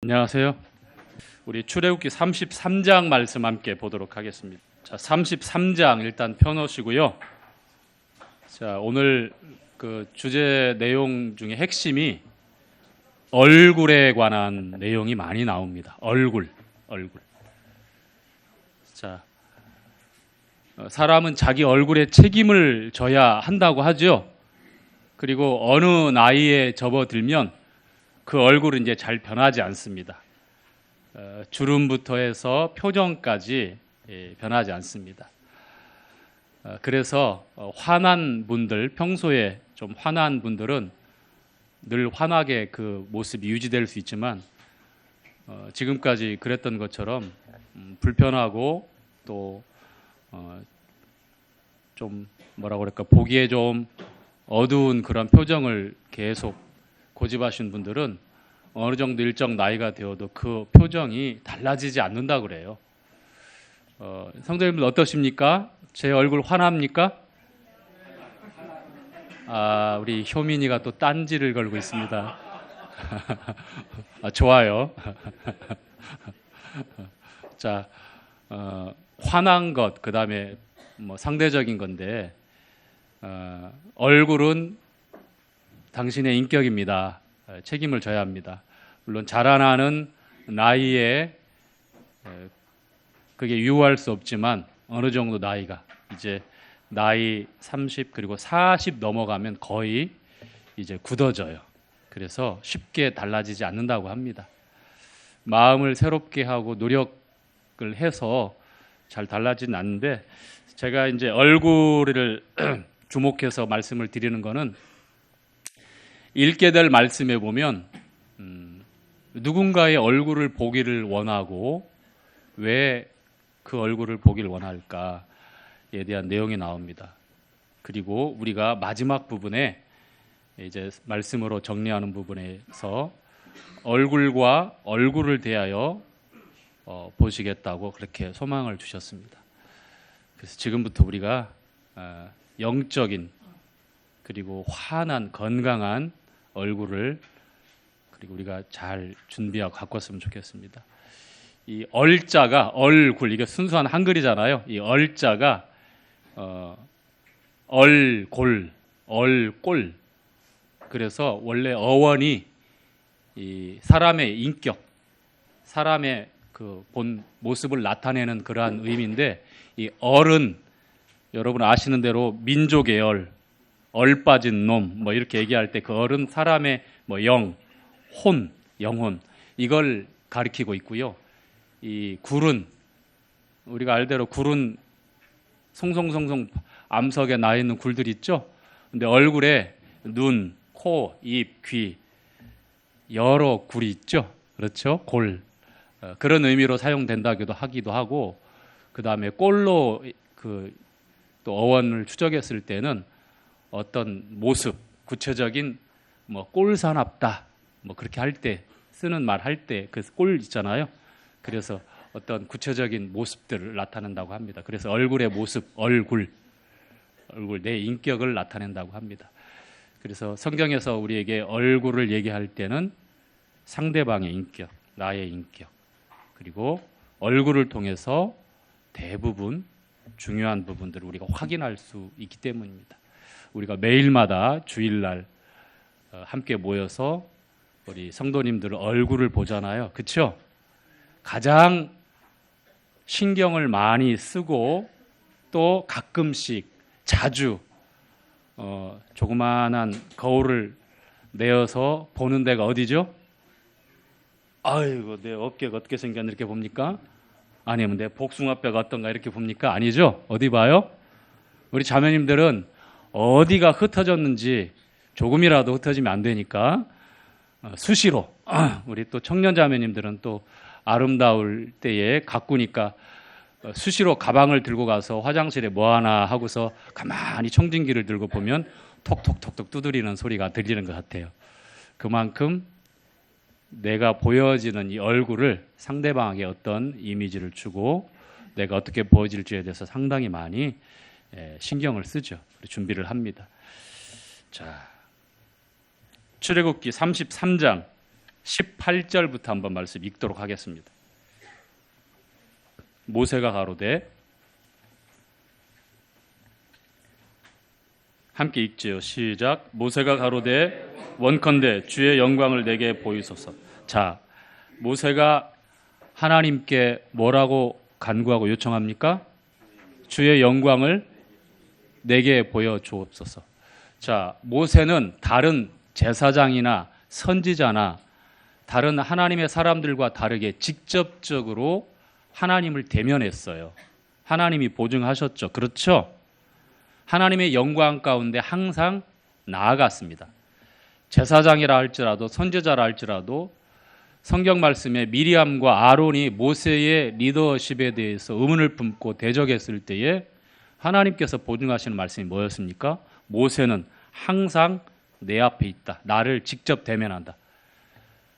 안녕하세요. 우리 출애굽기 33장 말씀 함께 보도록 하겠습니다. 자, 33장 일단 펴놓으시고요. 자, 오늘 그 주제 내용 중에 핵심이 얼굴에 관한 내용이 많이 나옵니다. 얼굴. 자, 사람은 자기 얼굴에 책임을 져야 한다고 하죠. 그리고 어느 나이에 접어들면 그 얼굴은 이제 잘 변하지 않습니다. 주름부터 해서 표정까지 변하지 않습니다. 그래서 화난 분들, 평소에 좀 화난 분들은 늘 환하게 그 모습이 유지될 수 있지만 지금까지 그랬던 것처럼 불편하고 또 좀 뭐라고 그럴까, 보기에 좀 어두운 그런 표정을 계속 고집하신 분들은 어느 정도 일정 나이가 되어도 그 표정이 달라지지 않는다 그래요. 성도님들 어떠십니까? 제 얼굴 환합니까? 우리 효민이가 또 딴지를 걸고 있습니다. 좋아요. 자, 환한 것, 그 다음에 뭐 상대적인 건데, 얼굴은 당신의 인격입니다. 책임을 져야 합니다. 물론 자라나는 나이에 그게 유효할 수 없지만 어느 정도 나이가 이제 나이 30 그리고 40 넘어가면 거의 이제 굳어져요. 그래서 쉽게 달라지지 않는다고 합니다. 마음을 새롭게 하고 노력을 해서 잘 달라지는 않는데, 제가 이제 얼굴을 주목해서 말씀을 드리는 거는, 읽게 될 말씀에 보면 누군가의 얼굴을 보기를 원하고 왜 그 얼굴을 보기를 원할까에 대한 내용이 나옵니다. 그리고 우리가 마지막 부분에 이제 말씀으로 정리하는 부분에서 얼굴과 얼굴을 대하여 보시겠다고 그렇게 소망을 주셨습니다. 그래서 지금부터 우리가 영적인 그리고 환한 건강한 얼굴을 그리고 우리가 잘 준비하고 갖고 왔으면 좋겠습니다. 이 얼자가 얼굴, 이게 순수한 한글이잖아요. 이 얼자가 얼골, 얼골. 그래서 원래 어원이 이 사람의 인격, 사람의 그 본 모습을 나타내는 그러한 의미인데, 이 얼은 여러분 아시는 대로 민족의 얼 빠진 놈, 뭐 이렇게 얘기할 때 그 얼은 사람의 뭐 영혼, 이걸 가리키고 있고요. 이 굴은 우리가 알대로 굴은 송송송송 암석에 나 있는 굴들 있죠. 근데 얼굴에 눈, 코, 입, 귀 여러 굴이 있죠. 그렇죠? 골. 그런 의미로 사용된다기도 하기도 하고, 그 다음에 꼴로 또 어원을 추적했을 때는 어떤 모습, 구체적인 뭐 꼴사납다, 뭐 그렇게 할 때 쓰는 말 할 때 그 꼴 있잖아요. 그래서 어떤 구체적인 모습들을 나타낸다고 합니다. 그래서 얼굴의 모습, 얼굴 내 인격을 나타낸다고 합니다. 그래서 성경에서 우리에게 얼굴을 얘기할 때는 상대방의 인격, 나의 인격, 그리고 얼굴을 통해서 대부분 중요한 부분들을 우리가 확인할 수 있기 때문입니다. 우리가 매일마다 주일날 함께 모여서 우리 성도님들 얼굴을 보잖아요. 그렇죠? 가장 신경을 많이 쓰고 또 가끔씩 자주 조그마한 거울을 내어서 보는 데가 어디죠? 아이고, 내 어깨가 어떻게 생겼나 이렇게 봅니까? 아니면 내 복숭아뼈가 어떤가 이렇게 봅니까? 아니죠? 어디 봐요? 우리 자매님들은 어디가 흩어졌는지 조금이라도 흩어지면 안 되니까 수시로, 우리 또 청년 자매님들은 또 아름다울 때에 가꾸니까 수시로 가방을 들고 가서 화장실에 뭐 하나 하고서 가만히 청진기를 들고 보면 톡톡톡톡 두드리는 소리가 들리는 것 같아요. 그만큼 내가 보여지는 이 얼굴을 상대방에게 어떤 이미지를 주고 내가 어떻게 보여질지에 대해서 상당히 많이 신경을 쓰죠. 준비를 합니다. 자, 출애굽기 33장 18절부터 한번 말씀 읽도록 하겠습니다. 모세가 가로되, 함께 읽지요. 시작. 모세가 가로되 원컨대 주의 영광을 내게 보이소서. 자, 모세가 하나님께 뭐라고 간구하고 요청합니까? 주의 영광을 내게 보여주옵소서. 자, 모세는 다른 제사장이나 선지자나 다른 하나님의 사람들과 다르게 직접적으로 하나님을 대면했어요. 하나님이 보증하셨죠. 그렇죠? 하나님의 영광 가운데 항상 나아갔습니다. 제사장이라 할지라도 선지자라 할지라도 성경 말씀에 미리암과 아론이 모세의 리더십에 대해서 의문을 품고 대적했을 때에 하나님께서 보증하시는 말씀이 뭐였습니까? 모세는 항상 내 앞에 있다. 나를 직접 대면한다.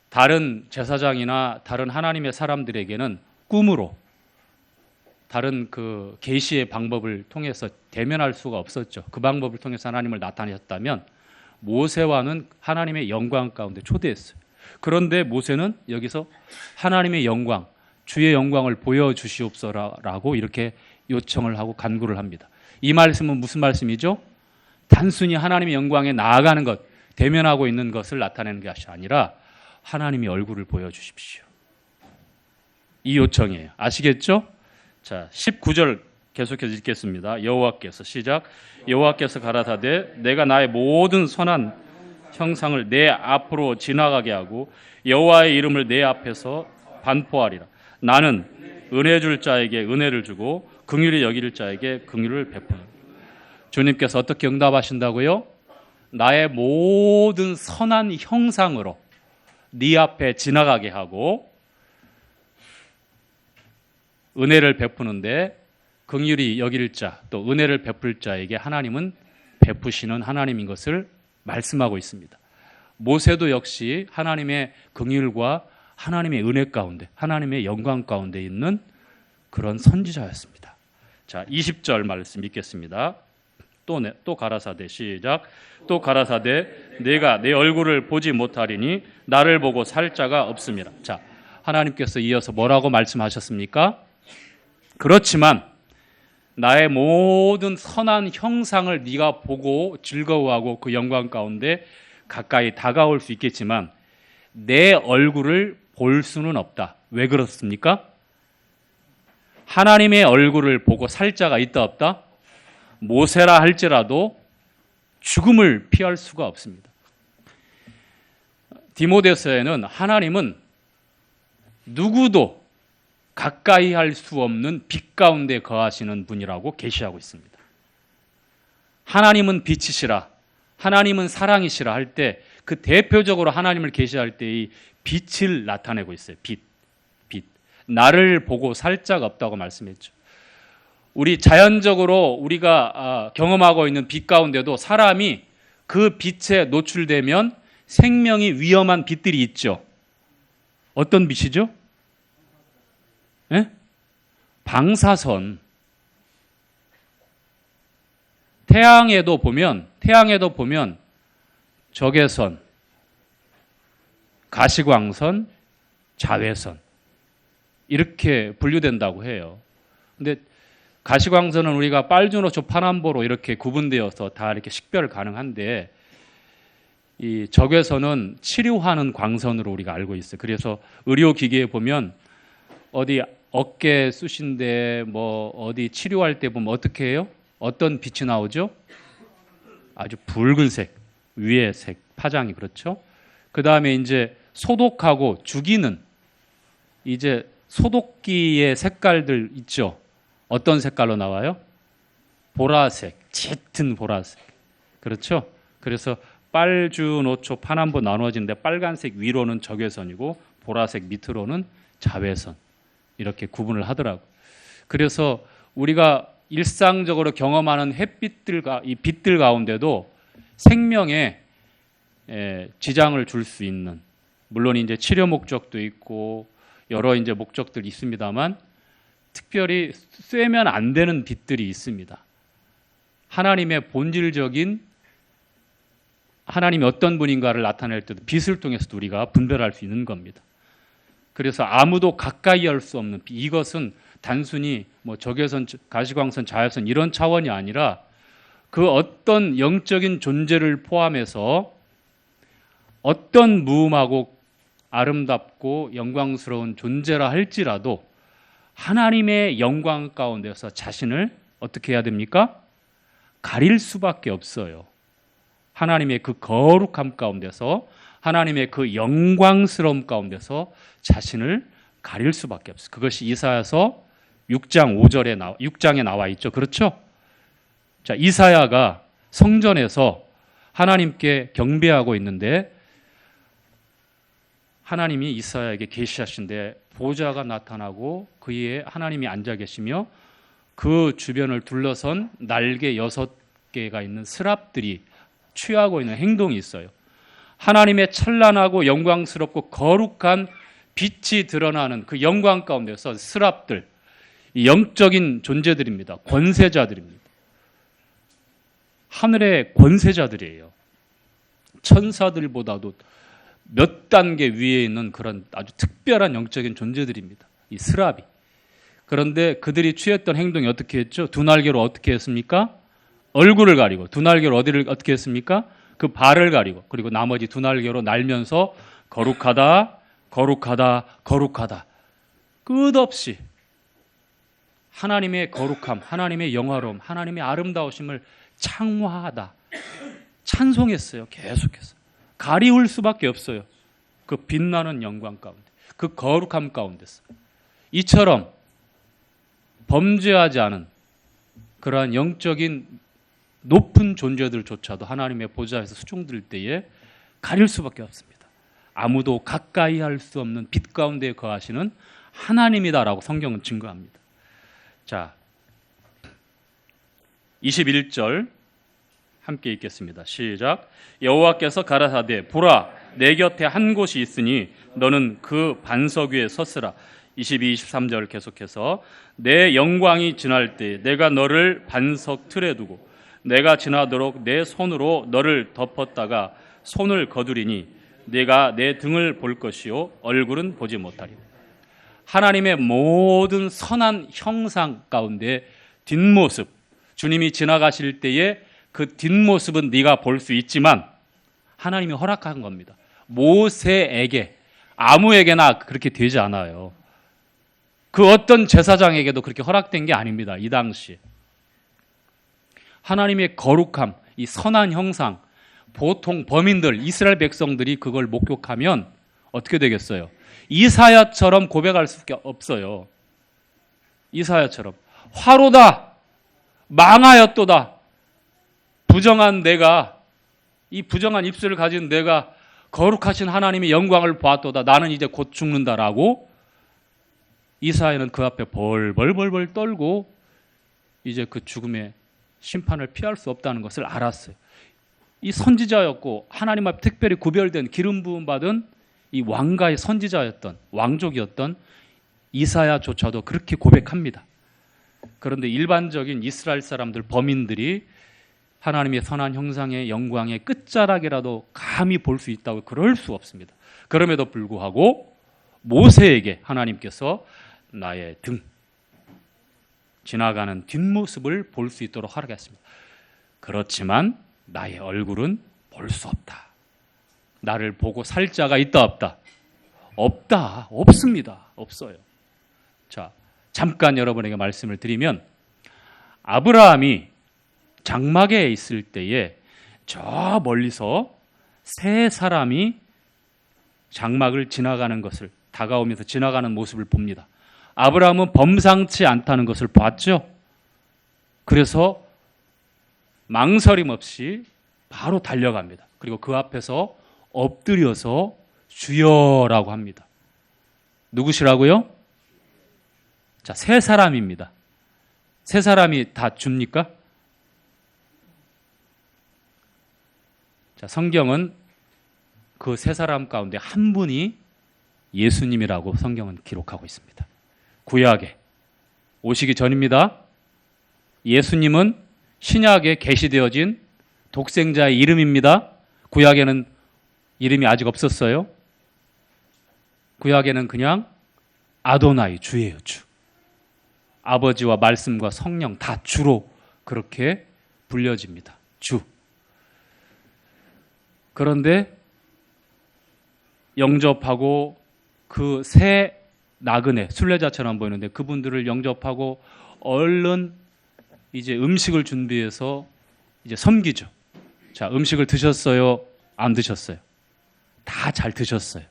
다른 제사장이나 다른 하나님의 사람들에게는 꿈으로 다른 그 계시의 방법을 통해서 대면할 수가 없었죠. 그 방법을 통해서 하나님을 나타내셨다면 모세와는 하나님의 영광 가운데 초대했어요. 그런데 모세는 여기서 하나님의 영광, 주의 영광을 보여주시옵소서라고 이렇게 요청을 하고 간구를 합니다. 이 말씀은 무슨 말씀이죠? 단순히 하나님의 영광에 나아가는 것, 대면하고 있는 것을 나타내는 것이 아니라 하나님의 얼굴을 보여주십시오. 이 요청이에요. 아시겠죠? 자, 19절 계속해서 읽겠습니다. 여호와께서 시작. 여호와께서 가라사대 내가 나의 모든 선한 형상을 내 앞으로 지나가게 하고 여호와의 이름을 내 앞에서 반포하리라. 나는 은혜 줄 자에게 은혜를 주고 긍휼히 여길 자에게 긍휼을 베푸는. 주님께서 어떻게 응답하신다고요? 나의 모든 선한 형상으로 네 앞에 지나가게 하고 은혜를 베푸는데 긍휼히 여길 자, 또 은혜를 베풀 자에게 하나님은 베푸시는 하나님인 것을 말씀하고 있습니다. 모세도 역시 하나님의 긍휼과 하나님의 은혜 가운데, 하나님의 영광 가운데 있는 그런 선지자였습니다. 자, 20절 말씀 읽겠습니다. 또 가라사대 시작. 또 가라사대 내가 내 얼굴을 보지 못하리니 나를 보고 살 자가 없음이라. 자, 하나님께서 이어서 뭐라고 말씀하셨습니까? 그렇지만 나의 모든 선한 형상을 네가 보고 즐거워하고 그 영광 가운데 가까이 다가올 수 있겠지만 내 얼굴을 볼 수는 없다. 왜 그렇습니까? 하나님의 얼굴을 보고 살 자가 있다 없다? 모세라 할지라도 죽음을 피할 수가 없습니다. 디모데서에는 하나님은 누구도 가까이 할 수 없는 빛 가운데 거하시는 분이라고 계시하고 있습니다. 하나님은 빛이시라, 하나님은 사랑이시라 할 때 그 대표적으로 하나님을 계시할 때 이 빛을 나타내고 있어요. 빛. 나를 보고 살 자가 없다고 말씀했죠. 우리 자연적으로 우리가 경험하고 있는 빛 가운데도 사람이 그 빛에 노출되면 생명이 위험한 빛들이 있죠. 어떤 빛이죠? 예? 방사선. 태양에도 보면 적외선, 가시광선, 자외선 이렇게 분류된다고 해요. 근데 가시광선은 우리가 빨주노초 파남보로 이렇게 구분되어서 다 이렇게 식별 가능한데 이 적외선은 치료하는 광선으로 우리가 알고 있어요. 그래서 의료기기에 보면 어디 어깨 쑤신데 뭐 어디 치료할 때 보면 어떻게 해요? 어떤 빛이 나오죠? 아주 붉은색, 위의 색, 파장이 그렇죠? 그 다음에 이제 소독하고 죽이는 이제 소독기의 색깔들 있죠? 어떤 색깔로 나와요? 보라색, 짙은 보라색. 그렇죠? 그래서 빨주, 노초, 파남보 나누어지는데 빨간색 위로는 적외선이고 보라색 밑으로는 자외선. 이렇게 구분을 하더라고요. 그래서 우리가 일상적으로 경험하는 햇빛들과 이 빛들 가운데도 생명에 지장을 줄 수 있는, 물론 이제 치료 목적도 있고 여러 이제 목적들이 있습니다만 특별히 쐬면 안 되는 빛들이 있습니다. 하나님의 본질적인 하나님이 어떤 분인가를 나타낼 때도 빛을 통해서도 우리가 분별할 수 있는 겁니다. 그래서 아무도 가까이 할 수 없는 빛, 이것은 단순히 뭐 적외선, 가시광선, 자외선 이런 차원이 아니라 그 어떤 영적인 존재를 포함해서 어떤 무음하고 아름답고 영광스러운 존재라 할지라도 하나님의 영광 가운데서 자신을 어떻게 해야 됩니까? 가릴 수밖에 없어요. 하나님의 그 거룩함 가운데서, 하나님의 그 영광스러움 가운데서 자신을 가릴 수밖에 없어요. 그것이 이사야서 6장에 나와 있죠. 그렇죠? 자, 이사야가 성전에서 하나님께 경배하고 있는데 하나님이 이사야에게 계시하신데 보좌가 나타나고 그 위에 하나님이 앉아 계시며 그 주변을 둘러선 날개 6개가 있는 스랍들이 취하고 있는 행동이 있어요. 하나님의 찬란하고 영광스럽고 거룩한 빛이 드러나는 그 영광 가운데서 스랍들, 영적인 존재들입니다. 권세자들입니다. 하늘의 권세자들이에요. 천사들보다도 몇 단계 위에 있는 그런 아주 특별한 영적인 존재들입니다. 이 스랍이. 그런데 그들이 취했던 행동이 어떻게 했죠? 두 날개로 어떻게 했습니까? 얼굴을 가리고, 두 날개로 어디를 어떻게 했습니까? 그 발을 가리고, 그리고 나머지 두 날개로 날면서 거룩하다, 거룩하다, 거룩하다. 끝없이 하나님의 거룩함, 하나님의 영화로움, 하나님의 아름다우심을 창화하다, 찬송했어요. 계속해서. 가리울 수밖에 없어요. 그 빛나는 영광 가운데, 그 거룩함 가운데서. 이처럼 범죄하지 않은 그러한 영적인 높은 존재들조차도 하나님의 보좌에서 수종들 때에 가릴 수밖에 없습니다. 아무도 가까이 할 수 없는 빛 가운데 거하시는 하나님이다라고 성경은 증거합니다. 자, 21절 함께 읽겠습니다. 시작. 여호와께서 가라사대 보라 내 곁에 한 곳이 있으니 너는 그 반석 위에 섰으라. 22, 23절 계속해서 내 영광이 지날 때 내가 너를 반석 틀에 두고 내가 지나도록 내 손으로 너를 덮었다가 손을 거두리니 내가 내 등을 볼 것이요 얼굴은 보지 못하리라. 하나님의 모든 선한 형상 가운데 뒷모습, 주님이 지나가실 때에 그 뒷모습은 네가 볼 수 있지만 하나님이 허락한 겁니다. 모세에게, 아무에게나 그렇게 되지 않아요. 그 어떤 제사장에게도 그렇게 허락된 게 아닙니다. 이 당시 하나님의 거룩함, 이 선한 형상, 보통 범인들, 이스라엘 백성들이 그걸 목격하면 어떻게 되겠어요? 이사야처럼 고백할 수밖에 없어요. 이사야처럼 화로다, 망하였도다, 부정한 내가, 이 부정한 입술을 가진 내가 거룩하신 하나님의 영광을 보았도다, 나는 이제 곧 죽는다라고 이사야는 그 앞에 벌벌벌벌 떨고 이제 그 죽음의 심판을 피할 수 없다는 것을 알았어요. 이 선지자였고 하나님 앞에 특별히 구별된 기름 부음 받은 이 왕가의 선지자였던, 왕족이었던 이사야조차도 그렇게 고백합니다. 그런데 일반적인 이스라엘 사람들, 범인들이 하나님의 선한 형상의 영광의 끝자락이라도 감히 볼 수 있다고 그럴 수 없습니다. 그럼에도 불구하고 모세에게 하나님께서 나의 등, 지나가는 뒷모습을 볼 수 있도록 허락했습니다. 그렇지만 나의 얼굴은 볼 수 없다. 나를 보고 살 자가 있다 없다? 없다. 없습니다. 없어요. 자, 잠깐 여러분에게 말씀을 드리면 아브라함이 장막에 있을 때에 저 멀리서 세 사람이 장막을 지나가는 것을, 다가오면서 지나가는 모습을 봅니다. 아브라함은 범상치 않다는 것을 봤죠. 그래서 망설임 없이 바로 달려갑니다. 그리고 그 앞에서 엎드려서 주여라고 합니다. 누구시라고요? 자, 세 사람입니다. 세 사람이 다 줍니까? 자, 성경은 그 세 사람 가운데 한 분이 예수님이라고 성경은 기록하고 있습니다. 구약에 오시기 전입니다. 예수님은 신약에 계시되어진 독생자의 이름입니다. 구약에는 이름이 아직 없었어요. 구약에는 그냥 아도나이, 주예요, 주. 아버지와 말씀과 성령 다 주로 그렇게 불려집니다. 주. 그런데 영접하고 그 새 나그네, 순례자처럼 보이는데 그분들을 영접하고 얼른 이제 음식을 준비해서 이제 섬기죠. 자, 음식을 드셨어요? 안 드셨어요? 다 잘 드셨어요.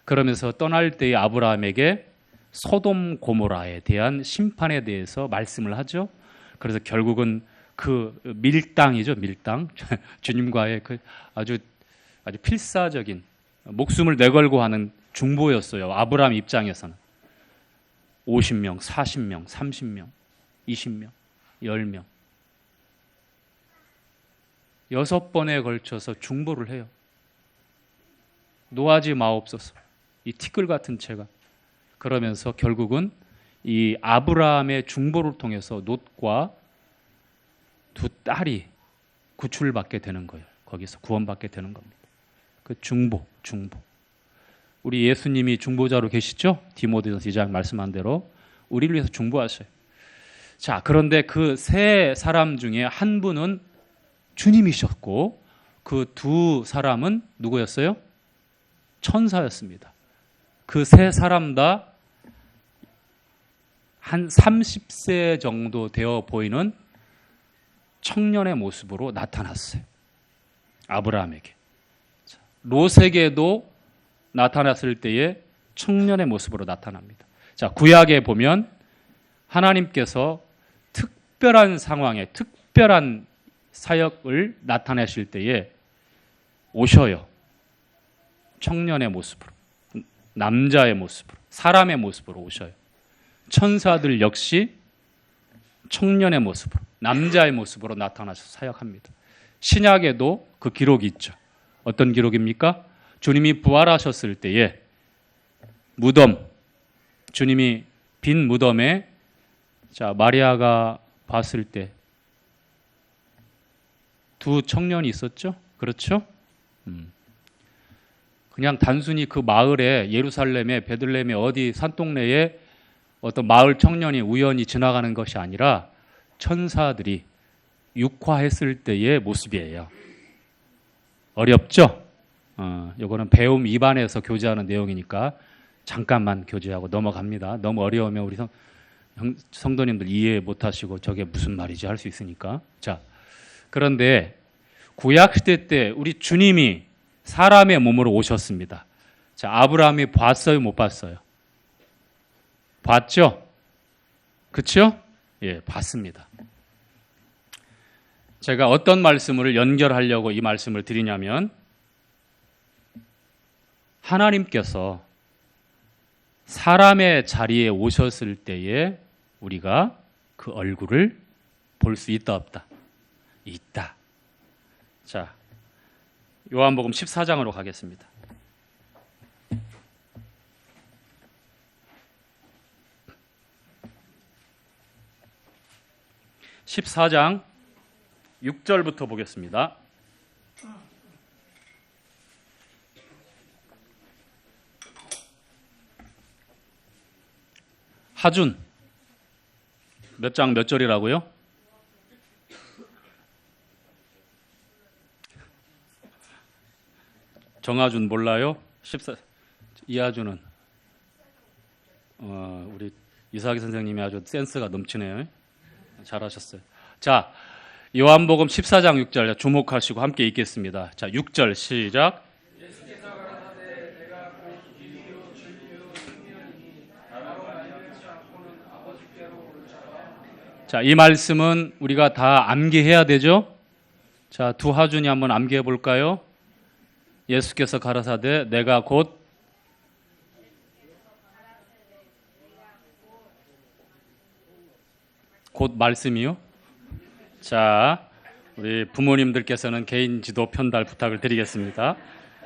그러면서 떠날 때의 아브라함에게 소돔 고모라에 대한 심판에 대해서 말씀을 하죠. 그래서 결국은 그 밀당이죠, 밀당. 주님과의 그 아주 필사적인 목숨을 내걸고 하는 중보였어요. 아브라함 입장에서는 50명, 40명, 30명, 20명, 10명 6번에 걸쳐서 중보를 해요. 노하지 마옵소서, 이 티끌 같은 채가. 그러면서 결국은 이 아브라함의 중보를 통해서 롯과 두 딸이 구출받게 되는 거예요. 거기서 구원받게 되는 겁니다. 그 중보. 우리 예수님이 중보자로 계시죠? 디모데전서 2장 말씀한 대로 우리를 위해서 중보하셔요. 자, 그런데 그 세 사람 중에 한 분은 주님이셨고 그 두 사람은 누구였어요? 천사였습니다. 그 세 사람 다 한 30세 정도 되어 보이는 청년의 모습으로 나타났어요. 아브라함에게. 롯에게도 나타났을 때에 청년의 모습으로 나타납니다. 자, 구약에 보면 하나님께서 특별한 상황에 특별한 사역을 나타내실 때에 오셔요. 청년의 모습으로, 남자의 모습으로, 사람의 모습으로 오셔요. 천사들 역시 청년의 모습으로, 남자의 모습으로 나타나셔서 사역합니다. 신약에도 그 기록이 있죠. 어떤 기록입니까? 주님이 부활하셨을 때에 무덤, 주님이 빈 무덤에 마리아가 봤을 때 두 청년이 있었죠? 그렇죠? 그냥 단순히 그 마을에, 예루살렘에, 베들레헴에 어디 산동네에 어떤 마을 청년이 우연히 지나가는 것이 아니라 천사들이 육화했을 때의 모습이에요. 어렵죠? 이거는 배움 2반에서 교제하는 내용이니까 잠깐만 교제하고 넘어갑니다. 너무 어려우면 우리 성도님들 이해 못하시고 저게 무슨 말이지 할 수 있으니까. 자, 그런데 구약시대 때 우리 주님이 사람의 몸으로 오셨습니다. 자, 아브라함이 봤어요, 못 봤어요? 봤죠? 그렇죠? 예, 봤습니다. 제가 어떤 말씀을 연결하려고 이 말씀을 드리냐면 하나님께서 사람의 자리에 오셨을 때에 우리가 그 얼굴을 볼 수 있다 없다? 있다. 자, 요한복음 14장으로 가겠습니다. 14장 6절부터 보겠습니다. 하준 몇 장 몇 절이라고요? 정하준 몰라요? 14 이하준은 우리 이사기 선생님이 아주 센스가 넘치네요. 잘하셨어요. 자, 요한복음 14장 6절 주목하시고 함께 읽겠습니다. 자, 6절 시작. 자, 이 말씀은 우리가 다 암기해야 되죠? 자, 두 하준이 한번 암기해 볼까요? 예수께서 가라사대 내가 곧 말씀이요? 자, 우리 부모님들께서는 개인 지도 편달 부탁을 드리겠습니다.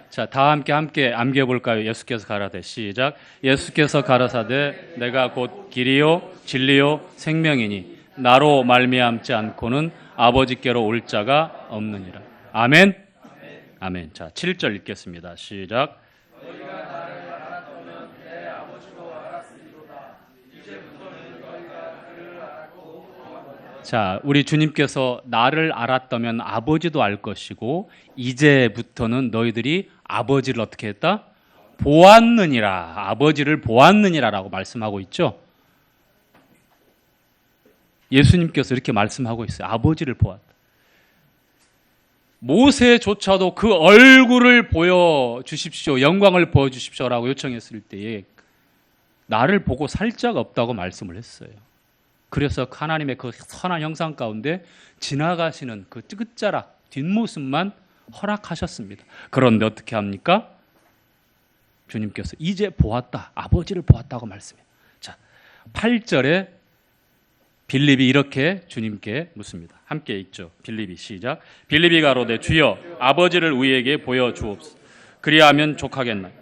자, 다 함께 암기해 볼까요? 예수께서 가라사대 시작. 예수께서 가라사대 내가 곧 길이요 진리요 생명이니 나로 말미암지 않고는 아버지께로 올 자가 없느니라. 아멘. 아멘. 자, 7절 읽겠습니다. 시작. 자, 우리 주님께서 나를 알았다면 아버지도 알 것이고 이제부터는 너희들이 아버지를 어떻게 했다? 보았느니라. 아버지를 보았느니라라고 말씀하고 있죠. 예수님께서 이렇게 말씀하고 있어요. 아버지를 보았다. 모세조차도 그 얼굴을 보여주십시오. 영광을 보여주십시오라고 요청했을 때에 나를 보고 살 자가 없다고 말씀을 했어요. 그래서 하나님의 그 선한 형상 가운데 지나가시는 그 끝자락 뒷모습만 허락하셨습니다. 그런데 어떻게 합니까? 주님께서 이제 보았다. 아버지를 보았다고 말씀해요. 자, 8절에 빌립이 이렇게 주님께 묻습니다. 함께 읽죠. 빌립이 시작. 빌립이 가로되 주여 아버지를 우리에게 보여주옵소서. 그리하면 족하겠나요?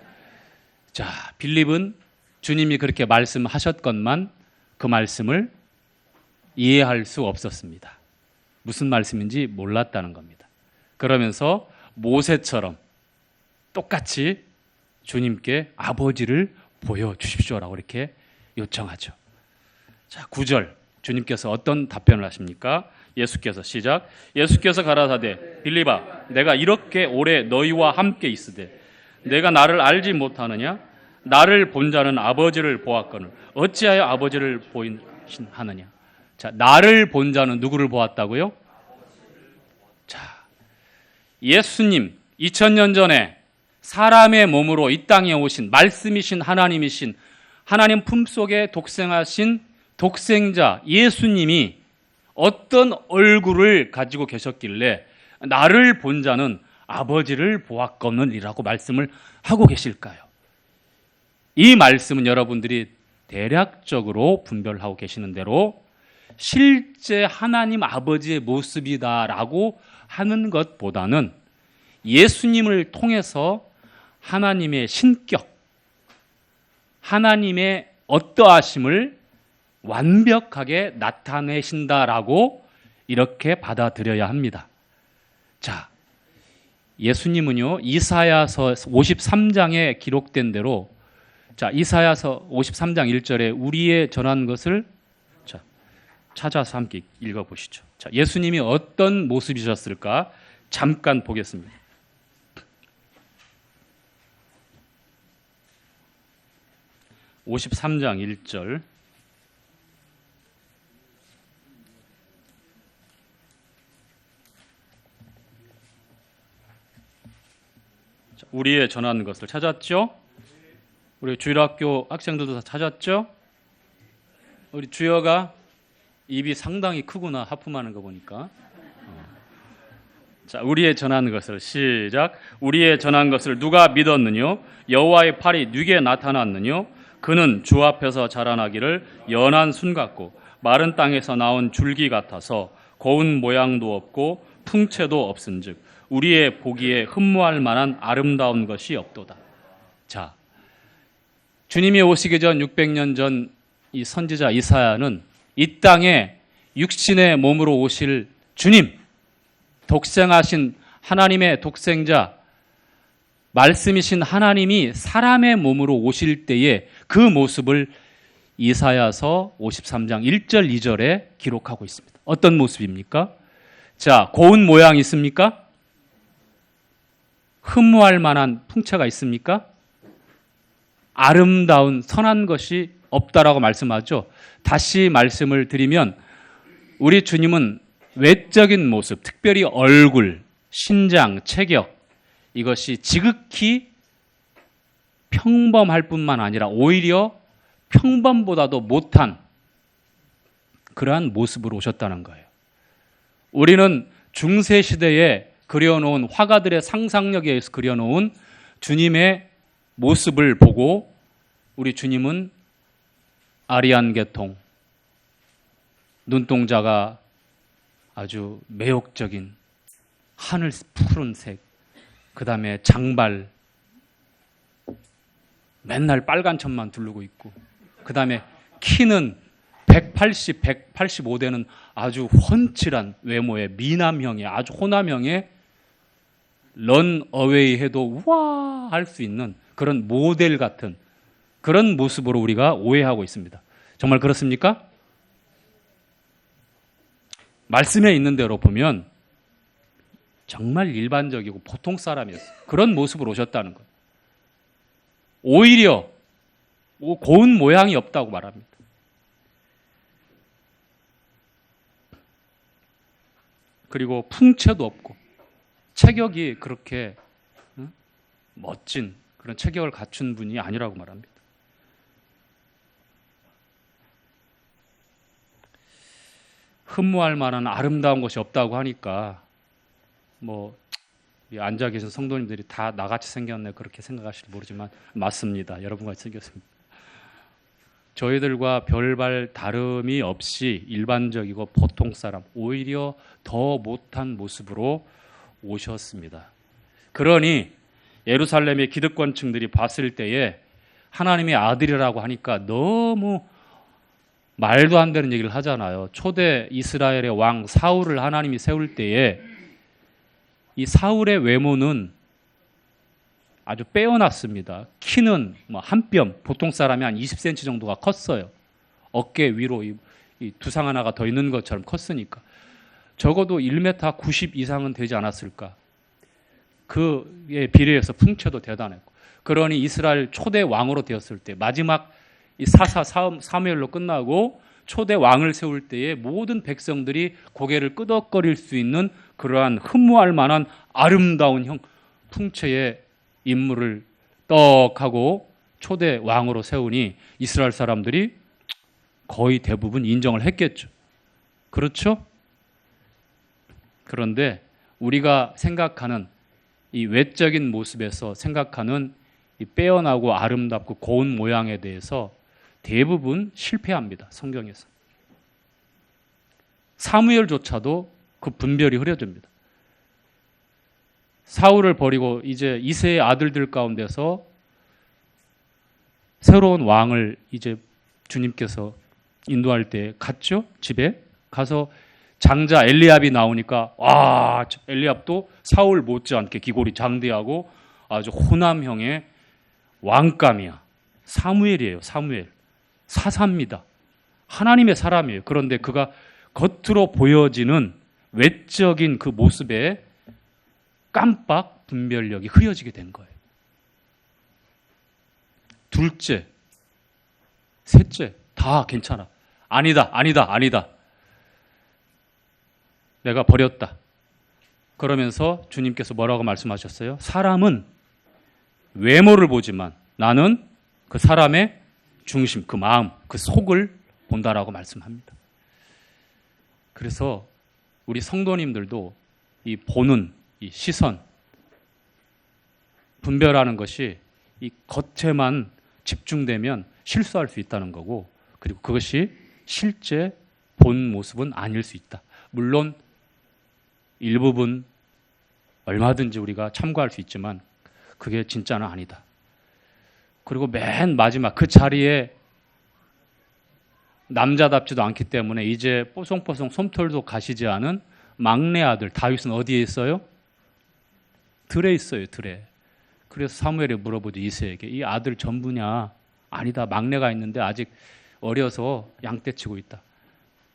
자, 빌립은 주님이 그렇게 말씀하셨건만 그 말씀을 이해할 수 없었습니다. 무슨 말씀인지 몰랐다는 겁니다. 그러면서 모세처럼 똑같이 주님께 아버지를 보여주십시오라고 이렇게 요청하죠. 자, 9절 주님께서 어떤 답변을 하십니까? 예수께서 시작. 예수께서 가라사대 빌립아 내가 이렇게 오래 너희와 함께 있으되 내가 나를 알지 못하느냐? 나를 본 자는 아버지를 보았거늘 어찌하여 아버지를 보인하느냐? 자, 나를 본 자는 누구를 보았다고요? 자, 예수님 2000년 전에 사람의 몸으로 이 땅에 오신 말씀이신 하나님이신 하나님 품속에 독생하신 독생자 예수님이 어떤 얼굴을 가지고 계셨길래 나를 본 자는 아버지를 보았거늘이라고 말씀을 하고 계실까요? 이 말씀은 여러분들이 대략적으로 분별하고 계시는 대로 실제 하나님 아버지의 모습이다라고 하는 것보다는 예수님을 통해서 하나님의 신격, 하나님의 어떠하심을 완벽하게 나타내신다라고 이렇게 받아들여야 합니다. 자, 예수님은요, 이사야서 53장에 기록된 대로 자, 이사야서 53장 1절에 우리의 전한 것을 자, 찾아서 함께 읽어보시죠. 자, 예수님이 어떤 모습이셨을까? 잠깐 보겠습니다. (53장 1절) 우리의 전하는 것을 찾았죠? 우리 주일학교 학생들도 다 찾았죠? 우리 주여가 입이 상당히 크구나, 하품하는 거 보니까. 자, 우리의 전한 것을 시작. 우리의 전한 것을 누가 믿었느뇨? 여호와의 팔이 누게 나타났느뇨? 그는 주 앞에서 자라나기를 연한 순 같고 마른 땅에서 나온 줄기 같아서 고운 모양도 없고 풍채도 없은즉 우리의 보기에 흠모할 만한 아름다운 것이 없도다. 자, 주님이 오시기 전 600년 전 이 선지자 이사야는 이 땅에 육신의 몸으로 오실 주님, 독생하신 하나님의 독생자, 말씀이신 하나님이 사람의 몸으로 오실 때에 그 모습을 이사야서 53장 1절 2절에 기록하고 있습니다. 어떤 모습입니까? 자, 고운 모양이 있습니까? 흠모할 만한 풍채가 있습니까? 아름다운 선한 것이 없다라고 말씀하죠. 다시 말씀을 드리면 우리 주님은 외적인 모습, 특별히 얼굴, 신장, 체격 이것이 지극히 평범할 뿐만 아니라 오히려 평범보다도 못한 그러한 모습으로 오셨다는 거예요. 우리는 중세시대에 그려놓은 화가들의 상상력에 의해서 그려놓은 주님의 모습을 보고 우리 주님은 아리안 계통, 눈동자가 아주 매혹적인 하늘 푸른색, 그 다음에 장발, 맨날 빨간 천만 두르고 있고, 그 다음에 키는 180, 185되는 아주 훤칠한 외모의 미남형의 아주 호남형의 런어웨이 해도 우와 할 수 있는 그런 모델 같은 그런 모습으로 우리가 오해하고 있습니다. 정말 그렇습니까? 말씀에 있는 대로 보면 정말 일반적이고 보통 사람이었어요. 그런 모습으로 오셨다는 거예요. 오히려 고운 모양이 없다고 말합니다. 그리고 풍채도 없고 체격이 그렇게 멋진 그런 체격을 갖춘 분이 아니라고 말합니다. 흠모할 만한 아름다운 것이 없다고 하니까 앉아 계신 성도님들이 다 나같이 생겼네 그렇게 생각하실지 모르지만 맞습니다. 여러분같이 생겼습니다. 저희들과 별반 다름이 없이 일반적이고 보통 사람, 오히려 더 못한 모습으로 오셨습니다. 그러니 예루살렘의 기득권층들이 봤을 때에 하나님의 아들이라고 하니까 너무 말도 안 되는 얘기를 하잖아요. 초대 이스라엘의 왕 사울을 하나님이 세울 때에 이 사울의 외모는 아주 빼어났습니다. 키는 한 뼘, 보통 사람이 한 20cm 정도가 컸어요. 어깨 위로 이 두상 하나가 더 있는 것처럼 컸으니까. 적어도 1m 90 이상은 되지 않았을까. 그에 비례해서 풍채도 대단했고. 그러니 이스라엘 초대 왕으로 되었을 때 마지막 이 사무엘로 끝나고 초대 왕을 세울 때에 모든 백성들이 고개를 끄덕거릴 수 있는 그러한 흠모할 만한 아름다운 풍채의 인물을 떡 하고 초대 왕으로 세우니 이스라엘 사람들이 거의 대부분 인정을 했겠죠. 그렇죠? 그런데 우리가 생각하는 이 외적인 모습에서 생각하는 이 빼어나고 아름답고 고운 모양에 대해서 대부분 실패합니다. 성경에서. 사무엘조차도 그 분별이 흐려집니다. 사울을 버리고 이제 이새의 아들들 가운데서 새로운 왕을 이제 주님께서 인도할 때 갔죠. 집에 가서 장자 엘리압이 나오니까 엘리압도 사울 못지않게 기골이 장대하고 아주 호남형의 왕감이야. 사무엘이에요. 사무엘. 사사입니다. 하나님의 사람이에요. 그런데 그가 겉으로 보여지는 외적인 그 모습에 깜빡 분별력이 흐려지게 된 거예요. 둘째, 셋째 다 괜찮아. 아니다. 내가 버렸다. 그러면서 주님께서 뭐라고 말씀하셨어요? 사람은 외모를 보지만 나는 그 사람의 중심, 그 마음, 그 속을 본다라고 말씀합니다. 그래서 우리 성도님들도 이 보는 이 시선, 분별하는 것이 이 겉에만 집중되면 실수할 수 있다는 거고, 그리고 그것이 실제 본 모습은 아닐 수 있다. 물론 일부분 얼마든지 우리가 참고할 수 있지만 그게 진짜는 아니다. 그리고 맨 마지막 그 자리에 남자답지도 않기 때문에 이제 뽀송뽀송 솜털도 가시지 않은 막내 아들 다윗은 어디에 있어요? 들에 있어요. 들에. 그래서 사무엘이 물어보죠. 이새에게. 이 아들 전부냐? 아니다. 막내가 있는데 아직 어려서 양떼치고 있다.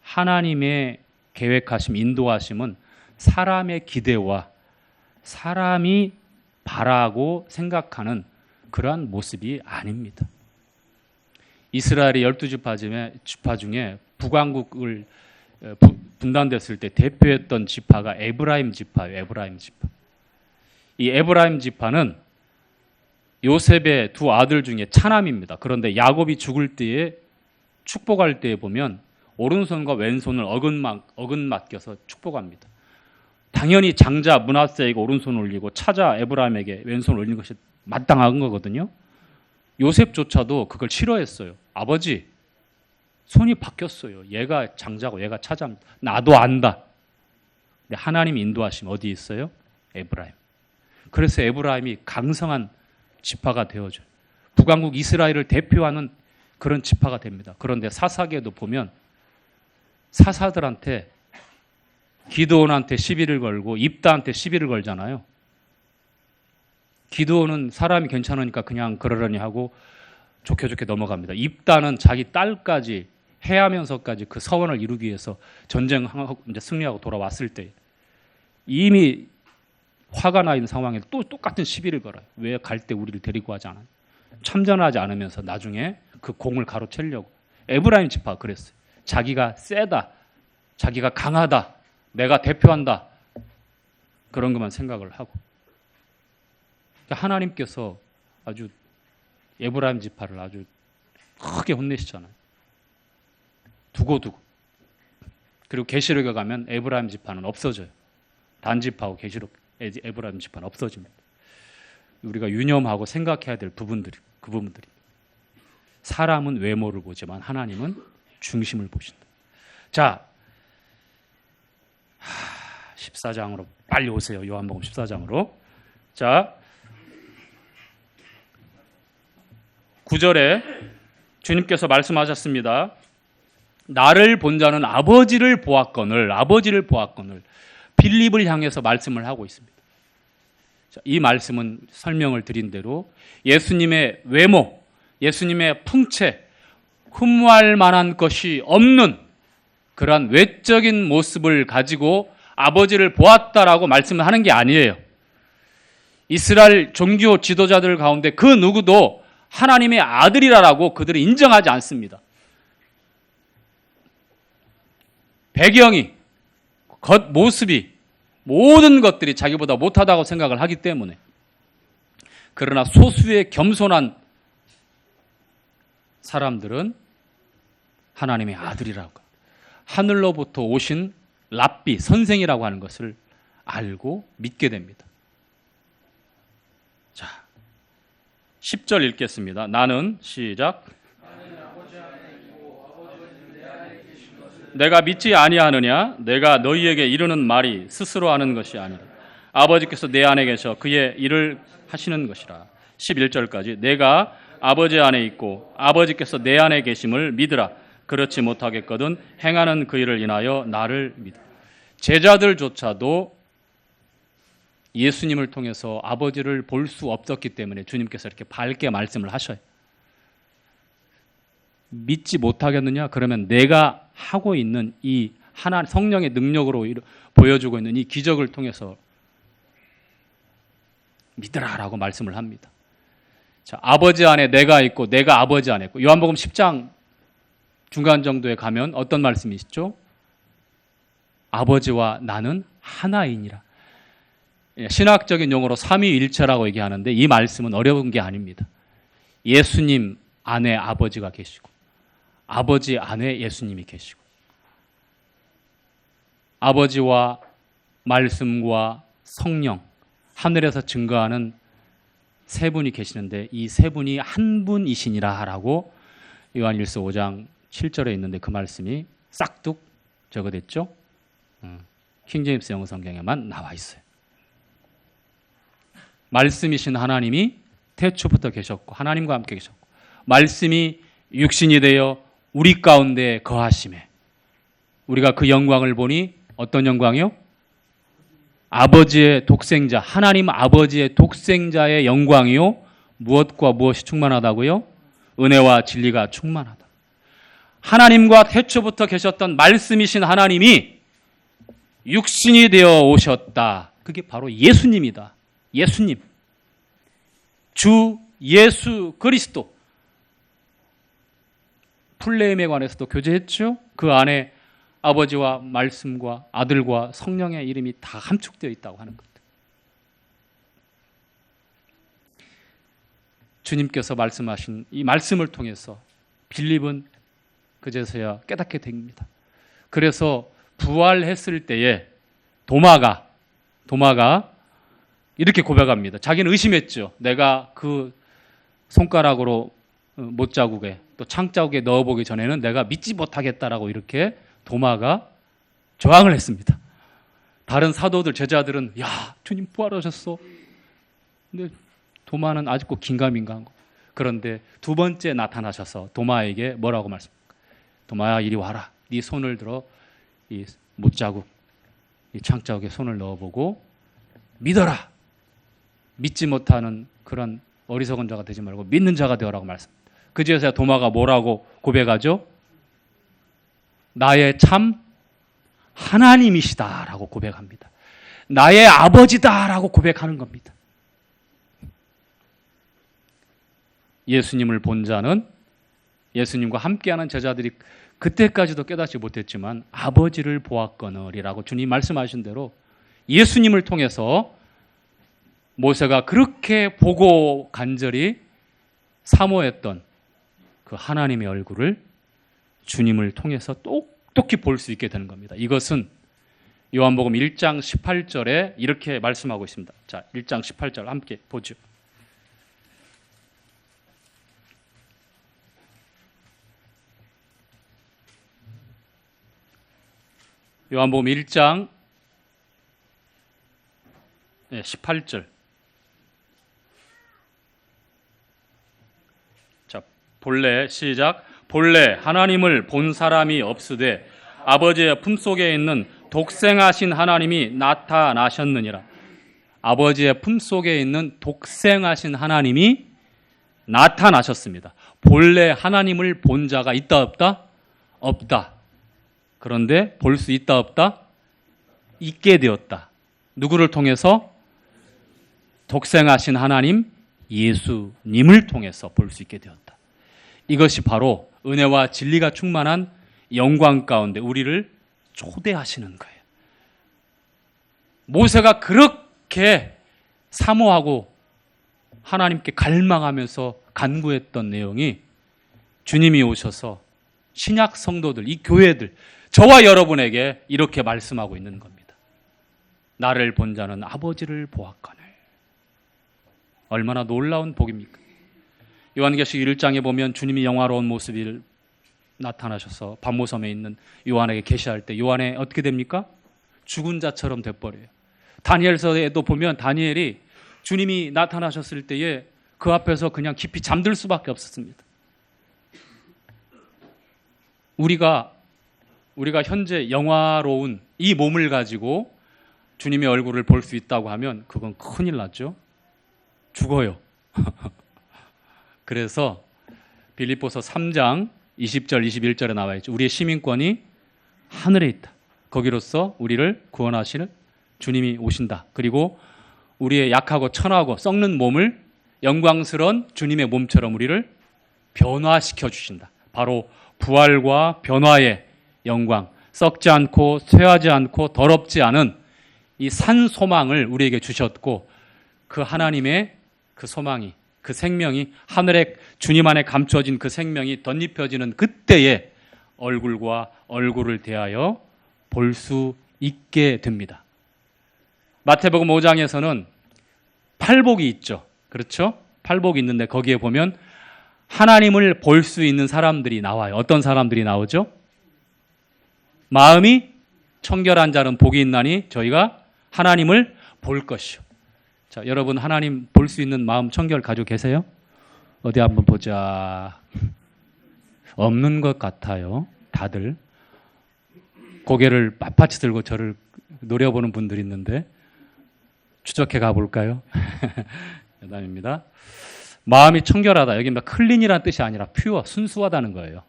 하나님의 계획하심, 인도하심은 사람의 기대와 사람이 바라고 생각하는 그러한 모습이 아닙니다. 이스라엘의 12지파 중에 북왕국을 분단됐을 때 대표했던 지파가 에브라임 지파예요. 에브라임 지파. 이 에브라임 지파는 요셉의 두 아들 중에 차남입니다. 그런데 야곱이 죽을 때에 축복할 때에 보면 오른손과 왼손을 어긋맞겨서 축복합니다. 당연히 장자 므낫세에게 오른손을 올리고 차자 에브라임에게 왼손을 올리는 것이 마땅한 거거든요. 요셉조차도 그걸 싫어했어요. 아버지, 손이 바뀌었어요. 얘가 장자고 얘가 차자입니다. 나도 안다. 근데 하나님 인도하심 어디 있어요? 에브라임. 그래서 에브라임이 강성한 지파가 되어져요. 북왕국 이스라엘을 대표하는 그런 지파가 됩니다. 그런데 사사기에도 보면 사사들한테 기드온한테 시비를 걸고 입다한테 시비를 걸잖아요. 기드온은 사람이 괜찮으니까 그냥 그러려니 하고 좋게 좋게 넘어갑니다. 입다는 자기 딸까지 해하면서까지 그 서원을 이루기 위해서 전쟁하고 이제 승리하고 돌아왔을 때 이미 화가 나 있는 상황에 또 똑같은 시비를 걸어요. 왜 갈 때 우리를 데리고 하지 않아요? 참전하지 않으면서 나중에 그 공을 가로채려고. 에브라임 지파 그랬어요. 자기가 세다, 자기가 강하다, 내가 대표한다, 그런 것만 생각을 하고. 그러니까 하나님께서 아주 에브라임 지파를 아주 크게 혼내시잖아요. 두고두고. 그리고 계시록에 가면 에브라임 지파는 없어져요. 단지파하고 계시록 에브라임 지파는 없어집니다. 우리가 유념하고 생각해야 될 부분들이 그 부분들이. 사람은 외모를 보지만 하나님은 중심을 보신다. 자, 14장으로 빨리 오세요. 요한복음 14장으로. 자, 9절에 주님께서 말씀하셨습니다. 나를 본 자는 아버지를 보았거늘 빌립을 향해서 말씀을 하고 있습니다. 자, 이 말씀은 설명을 드린 대로 예수님의 외모, 예수님의 풍채, 흠모할 만한 것이 없는 그러한 외적인 모습을 가지고 아버지를 보았다라고 말씀을 하는 게 아니에요. 이스라엘 종교 지도자들 가운데 그 누구도 하나님의 아들이라고 그들이 인정하지 않습니다. 배경이, 겉모습이, 모든 것들이 자기보다 못하다고 생각을 하기 때문에. 그러나 소수의 겸손한 사람들은 하나님의 아들이라고, 하늘로부터 오신 랍비, 선생이라고 하는 것을 알고 믿게 됩니다. 자, 10절 읽겠습니다. 나는, 시작. 내가 믿지 아니하느냐? 내가 너희에게 이르는 말이 스스로 하는 것이 아니라 아버지께서 내 안에 계셔 그의 일을 하시는 것이라. 11절까지 내가 아버지 안에 있고 아버지께서 내 안에 계심을 믿으라. 그렇지 못하겠거든 행하는 그 일을 인하여 나를 믿어. 제자들조차도 예수님을 통해서 아버지를 볼 수 없었기 때문에 주님께서 이렇게 밝게 말씀을 하셔요. 믿지 못하겠느냐? 그러면 내가 하고 있는 이 하나님 성령의 능력으로 보여주고 있는 이 기적을 통해서 믿으라라고 말씀을 합니다. 자, 아버지 안에 내가 있고 내가 아버지 안에 있고. 요한복음 10장 중간 정도에 가면 어떤 말씀이 있죠? 아버지와 나는 하나이니라. 신학적인 용어로 삼위일체라고 얘기하는데 이 말씀은 어려운 게 아닙니다. 예수님 안에 아버지가 계시고 아버지 안에 예수님이 계시고 아버지와 말씀과 성령, 하늘에서 증거하는 세 분이 계시는데 이 세 분이 한 분이시니라 라고 요한일서 5장 7절에 있는데 그 말씀이 싹둑 적어댔죠. 킹제임스 영어 성경에만 나와 있어요. 말씀이신 하나님이 태초부터 계셨고 하나님과 함께 계셨고 말씀이 육신이 되어 우리 가운데 거하심에 우리가 그 영광을 보니 어떤 영광이요? 아버지의 독생자, 하나님 아버지의 독생자의 영광이요. 무엇과 무엇이 충만하다고요? 은혜와 진리가 충만하다. 하나님과 태초부터 계셨던 말씀이신 하나님이 육신이 되어 오셨다. 그게 바로 예수님이다. 예수님. 주 예수 그리스도. 풀네임에 관해서도 교제했죠. 그 안에 아버지와 말씀과 아들과 성령의 이름이 다 함축되어 있다고 하는 것. 주님께서 말씀하신 이 말씀을 통해서 빌립은 그제서야 깨닫게 됩니다. 그래서 부활했을 때에 도마가 이렇게 고백합니다. 자기는 의심했죠. 내가 그 손가락으로 못자국에 또 창자국에 넣어보기 전에는 내가 믿지 못하겠다라고 이렇게 도마가 저항을 했습니다. 다른 사도들, 제자들은 야, 주님 부활하셨어. 근데 도마는 아직도 긴가민가한 거. 그런데 두 번째 나타나셔서 도마에게 뭐라고 말씀합니까? 도마야 이리 와라. 네 손을 들어 이 못자국, 이 창자국에 손을 넣어보고 믿어라. 믿지 못하는 그런 어리석은 자가 되지 말고 믿는 자가 되어라고 말씀합니다. 그제서야 도마가 뭐라고 고백하죠? 나의 참 하나님이시다라고 고백합니다. 나의 아버지다라고 고백하는 겁니다. 예수님을 본 자는, 예수님과 함께하는 제자들이 그때까지도 깨닫지 못했지만 아버지를 보았거늘이라고 주님 말씀하신 대로 예수님을 통해서 모세가 그렇게 보고 간절히 사모했던 그 하나님의 얼굴을 주님을 통해서 똑똑히 볼 수 있게 되는 겁니다. 이것은 요한복음 1장 18절에 이렇게 말씀하고 있습니다. 자, 1장 18절 함께 보죠. 요한복음 1장 18절. 자, 본래 시작. 본래 하나님을 본 사람이 없으되 아버지의 품속에 있는 독생하신 하나님이 나타나셨느니라. 아버지의 품속에 있는 독생하신 하나님이 나타나셨습니다. 본래 하나님을 본 자가 있다 없다? 없다. 그런데 볼 수 있다 없다? 있게 되었다. 누구를 통해서? 독생하신 하나님 예수님을 통해서 볼 수 있게 되었다. 이것이 바로 은혜와 진리가 충만한 영광 가운데 우리를 초대하시는 거예요. 모세가 그렇게 사모하고 하나님께 갈망하면서 간구했던 내용이 주님이 오셔서 신약 성도들, 이 교회들, 저와 여러분에게 이렇게 말씀하고 있는 겁니다. 나를 본 자는 아버지를 보았거늘. 얼마나 놀라운 복입니까? 요한계시록 1장에 보면 주님이 영화로운 모습이 나타나셔서 반모섬에 있는 요한에게 계시할 때 요한이 어떻게 됩니까? 죽은 자처럼 돼버려요. 다니엘서에도 보면 다니엘이 주님이 나타나셨을 때에 그 앞에서 그냥 깊이 잠들 수밖에 없었습니다. 우리가 현재 영화로운 이 몸을 가지고 주님의 얼굴을 볼 수 있다고 하면 그건 큰일 났죠. 죽어요. 그래서 빌립보서 3장 20절 21절에 나와 있죠. 우리의 시민권이 하늘에 있다. 거기로서 우리를 구원하시는 주님이 오신다. 그리고 우리의 약하고 천하고 썩는 몸을 영광스러운 주님의 몸처럼 우리를 변화시켜 주신다. 바로 부활과 변화의 영광, 썩지 않고 쇠하지 않고 더럽지 않은 이 산 소망을 우리에게 주셨고, 그 하나님의 그 소망이, 그 생명이 하늘에 주님 안에 감춰진 그 생명이 덧입혀지는 그때에 얼굴과 얼굴을 대하여 볼 수 있게 됩니다. 마태복음 5장에서는 팔복이 있죠. 그렇죠? 팔복이 있는데 거기에 보면 하나님을 볼 수 있는 사람들이 나와요. 어떤 사람들이 나오죠? 마음이 청결한 자는 복이 있나니 저희가 하나님을 볼 것이요. 자, 여러분 하나님 볼 수 있는 마음 청결 가지고 계세요? 어디 한번 보자. 없는 것 같아요. 다들 고개를 빳빳이 들고 저를 노려보는 분들이 있는데 추적해 가볼까요? 여담입니다. 마음이 청결하다. 여기 클린이라는 뜻이 아니라 퓨어, 순수하다는 거예요.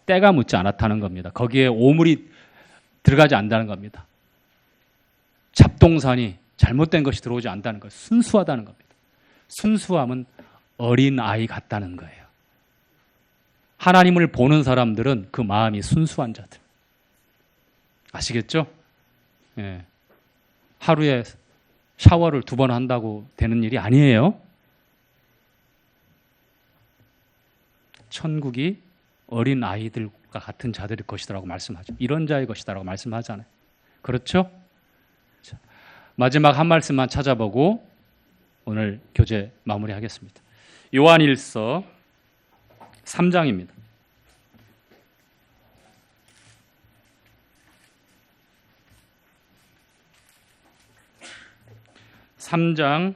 때가 묻지 않았다는 겁니다. 거기에 오물이 들어가지 않는다는 겁니다. 잡동사니 잘못된 것이 들어오지 않는다는 거예요. 순수하다는 겁니다. 순수함은 어린 아이 같다는 거예요. 하나님을 보는 사람들은 그 마음이 순수한 자들. 아시겠죠? 예. 하루에 샤워를 2번 한다고 되는 일이 아니에요. 천국이 어린 아이들과 같은 자들의 것이라고 말씀하죠. 이런 자의 것이라고 말씀하잖아요. 그렇죠? 자, 마지막 한 말씀만 찾아보고 오늘 교제 마무리하겠습니다. 요한일서 3장입니다. 3장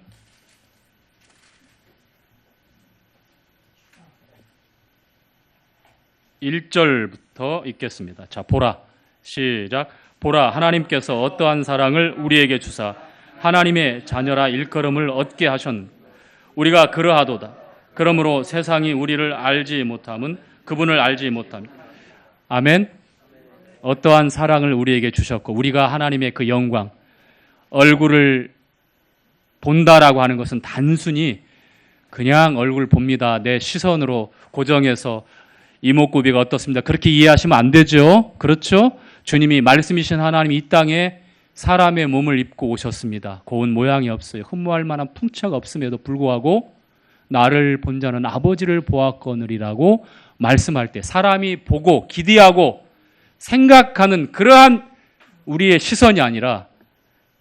1절부터 읽겠습니다. 자, 보라. 시작. 보라, 하나님께서 어떠한 사랑을 우리에게 주사 하나님의 자녀라 일컬음을 얻게 하셨. 우리가 그러하도다. 그러므로 세상이 우리를 알지 못함은 그분을 알지 못함. 아멘. 어떠한 사랑을 우리에게 주셨고 우리가 하나님의 그 영광, 얼굴을 본다라고 하는 것은 단순히 그냥 얼굴 봅니다. 내 시선으로 고정해서 이목구비가 어떻습니다. 그렇게 이해하시면 안 되죠. 그렇죠? 주님이 말씀이신 하나님이 이 땅에 사람의 몸을 입고 오셨습니다. 고운 모양이 없어요. 흠모할 만한 풍채가 없음에도 불구하고 나를 본 자는 아버지를 보았거느리라고 말씀할 때 사람이 보고 기대하고 생각하는 그러한 우리의 시선이 아니라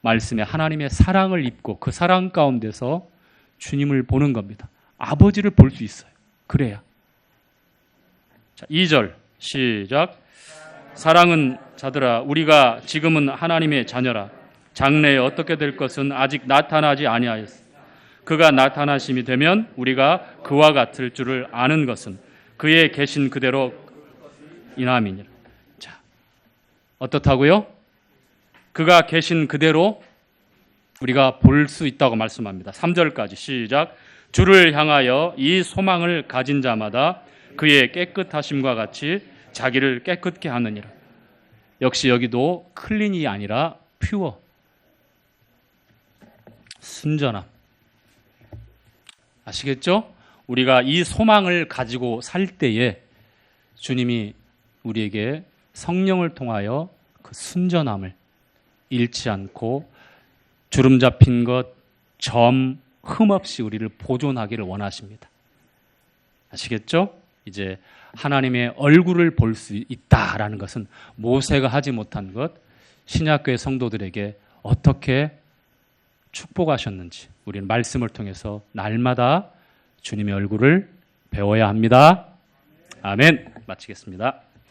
말씀에 하나님의 사랑을 입고 그 사랑 가운데서 주님을 보는 겁니다. 아버지를 볼 수 있어요. 그래야. 자, 2절 시작. 사랑은 자들아 우리가 지금은 하나님의 자녀라. 장래에 어떻게 될 것은 아직 나타나지 아니하였으나 그가 나타나심이 되면 우리가 그와 같을 줄을 아는 것은 그의 계신 그대로 이남이니라. 자, 어떻다고요? 그가 계신 그대로 우리가 볼 수 있다고 말씀합니다. 3절까지 시작. 주를 향하여 이 소망을 가진 자마다 그의 깨끗하심과 같이 자기를 깨끗게 하느니라. 역시 여기도 클린이 아니라 퓨어, 순전함. 아시겠죠? 우리가 이 소망을 가지고 살 때에 주님이 우리에게 성령을 통하여 그 순전함을 잃지 않고 주름 잡힌 것, 점, 흠 없이 우리를 보존하기를 원하십니다. 아시겠죠? 이제 하나님의 얼굴을 볼 수 있다라는 것은 모세가 하지 못한 것, 신약교회 성도들에게 어떻게 축복하셨는지 우리는 말씀을 통해서 날마다 주님의 얼굴을 배워야 합니다. 아멘. 마치겠습니다.